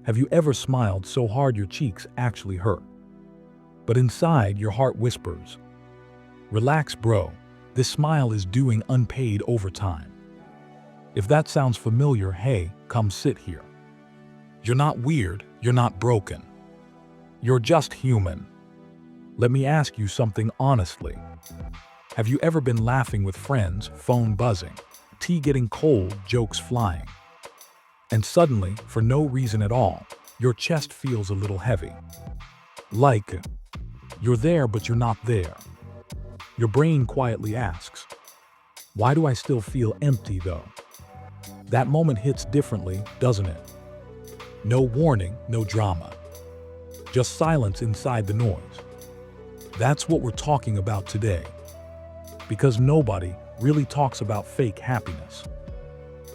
Have you ever smiled so hard your cheeks actually hurt? But inside, your heart whispers, "Relax, bro. This smile is doing unpaid overtime." If that sounds familiar, hey, come sit here. You're not weird, you're not broken. You're just human. Let me ask you something honestly. Have you ever been laughing with friends, phone buzzing, tea getting cold, jokes flying? And suddenly, for no reason at all, your chest feels a little heavy. Like you're there, but you're not there. Your brain quietly asks, why do I still feel empty though? That moment hits differently, doesn't it? No warning, no drama. Just silence inside the noise. That's what we're talking about today. Because nobody really talks about fake happiness.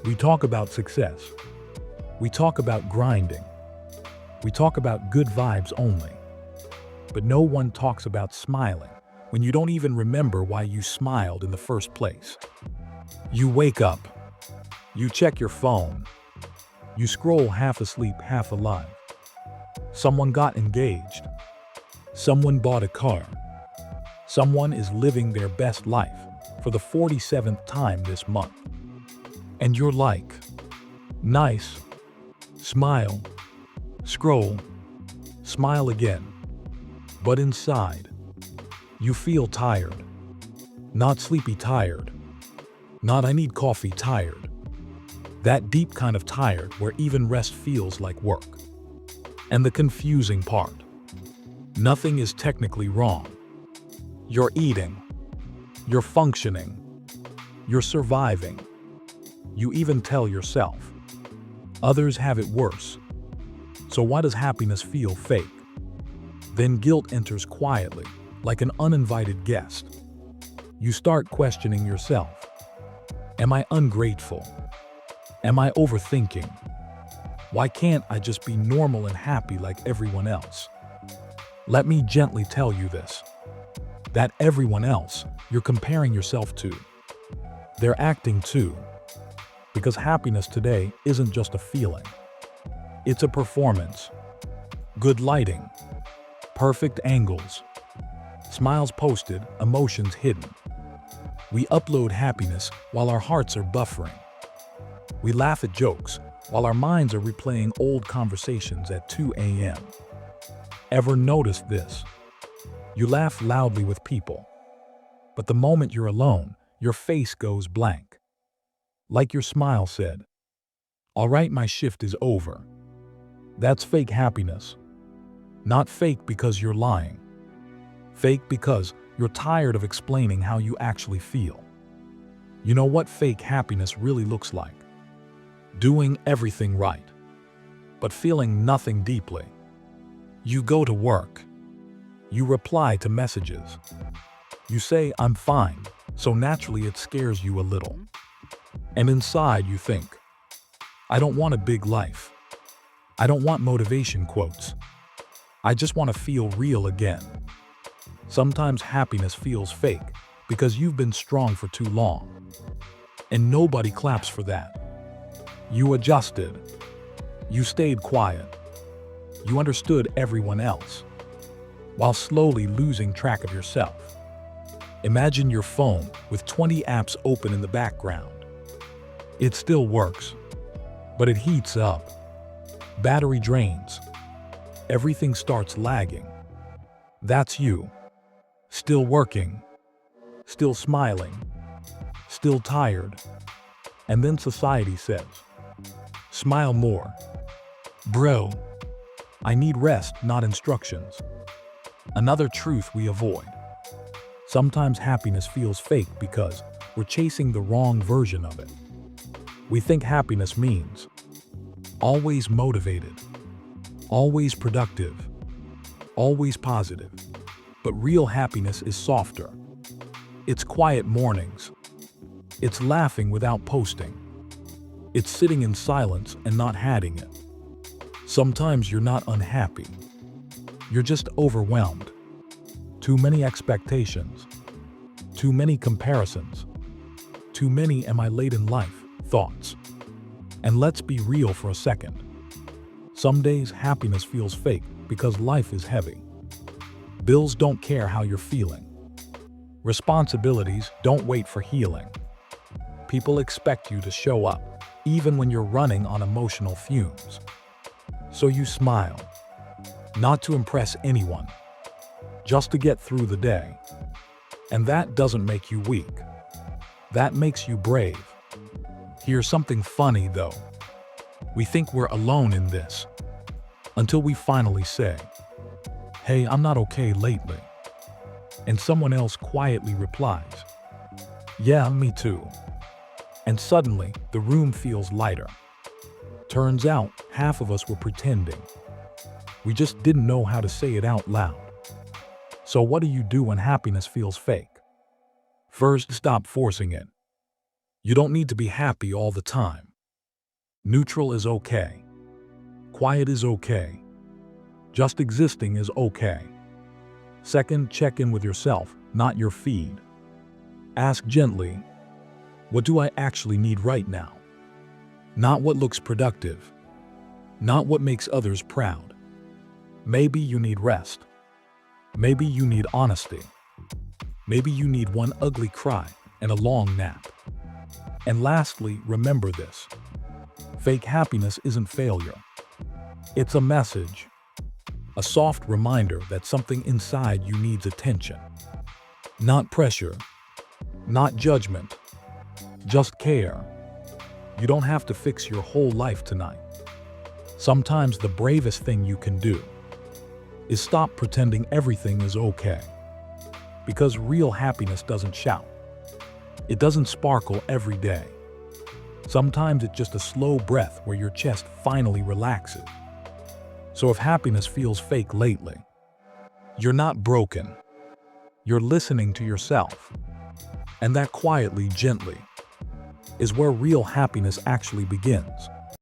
We talk about success. We talk about grinding. We talk about good vibes only. But no one talks about smiling when you don't even remember why you smiled in the first place. You wake up. You check your phone. You scroll half asleep, half alive. Someone got engaged. Someone bought a car. Someone is living their best life for the 47th time this month. And you're like, nice. Smile. Scroll. Smile again. But inside, you feel tired. Not sleepy tired. Not I need coffee tired. That deep kind of tired where even rest feels like work. And the confusing part, nothing is technically wrong. You're eating. You're functioning. You're surviving. You even tell yourself, others have it worse. So why does happiness feel fake? Then guilt enters quietly, like an uninvited guest. You start questioning yourself. Am I ungrateful? Am I overthinking? Why can't I just be normal and happy like everyone else? Let me gently tell you this. That everyone else you're comparing yourself to, they're acting too. Because happiness today isn't just a feeling. It's a performance. Good lighting. Perfect angles. Smiles posted, emotions hidden. We upload happiness while our hearts are buffering. We laugh at jokes while our minds are replaying old conversations at 2 a.m. Ever noticed this? You laugh loudly with people, but the moment you're alone, your face goes blank. Like your smile said, "All right, my shift is over." That's fake happiness. Not fake because you're lying. Fake because you're tired of explaining how you actually feel. You know what fake happiness really looks like? Doing everything right, but feeling nothing deeply. You go to work. You reply to messages. You say, "I'm fine," so naturally it scares you a little. And inside you think, I don't want a big life. I don't want motivation quotes. I just want to feel real again. Sometimes happiness feels fake because you've been strong for too long. And nobody claps for that. You adjusted. You stayed quiet. You understood everyone else, while slowly losing track of yourself. Imagine your phone with 20 apps open in the background. It still works, but it heats up. Battery drains. Everything starts lagging. That's you. Still working. Still smiling. Still tired. And then society says, "Smile more." Bro, I need rest, not instructions. Another truth we avoid. Sometimes happiness feels fake because we're chasing the wrong version of it. We think happiness means always motivated, always productive, always positive. But real happiness is softer. It's quiet mornings. It's laughing without posting. It's sitting in silence and not hiding it. Sometimes you're not unhappy. You're just overwhelmed. Too many expectations. Too many comparisons. Too many "am I late in life?" thoughts. And let's be real for a second. Some days happiness feels fake because life is heavy. Bills don't care how you're feeling. Responsibilities don't wait for healing. People expect you to show up, even when you're running on emotional fumes. So you smile, not to impress anyone, just to get through the day. And that doesn't make you weak. That makes you brave. Here's something funny though. We think we're alone in this, until we finally say, "Hey, I'm not okay lately." And someone else quietly replies, "Yeah, me too." And suddenly, the room feels lighter. Turns out, half of us were pretending. We just didn't know how to say it out loud. So what do you do when happiness feels fake? First, stop forcing it. You don't need to be happy all the time. Neutral is okay. Quiet is okay. Just existing is okay. Second, check in with yourself, not your feed. Ask gently, what do I actually need right now? Not what looks productive. Not what makes others proud. Maybe you need rest. Maybe you need honesty. Maybe you need one ugly cry and a long nap. And lastly, remember this. Fake happiness isn't failure. It's a message. A soft reminder that something inside you needs attention. Not pressure. Not judgment. Just care. You don't have to fix your whole life tonight. Sometimes the bravest thing you can do is stop pretending everything is okay. Because real happiness doesn't shout. It doesn't sparkle every day. Sometimes it's just a slow breath where your chest finally relaxes. So if happiness feels fake lately, you're not broken. You're listening to yourself. And that quietly, gently, is where real happiness actually begins.